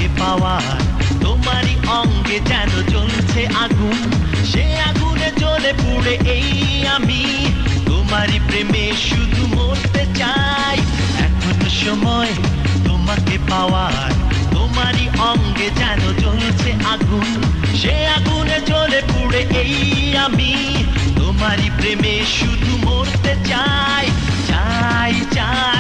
তোমাকে পাওয়ার, তোমারই অঙ্গে যেন জ্বলছে আগুন, সে আগুনে জ্বলে পুড়ে এই আমি তোমারই প্রেমে শুধু মরতে চাই। এখন সময় তোমাকে পাওয়ার, তোমারই অঙ্গে যেন জ্বলছে আগুন, সে আগুনে জ্বলে পুড়ে এই আমি তোমারই প্রেমে শুধু মরতে চাই, চাই চাই।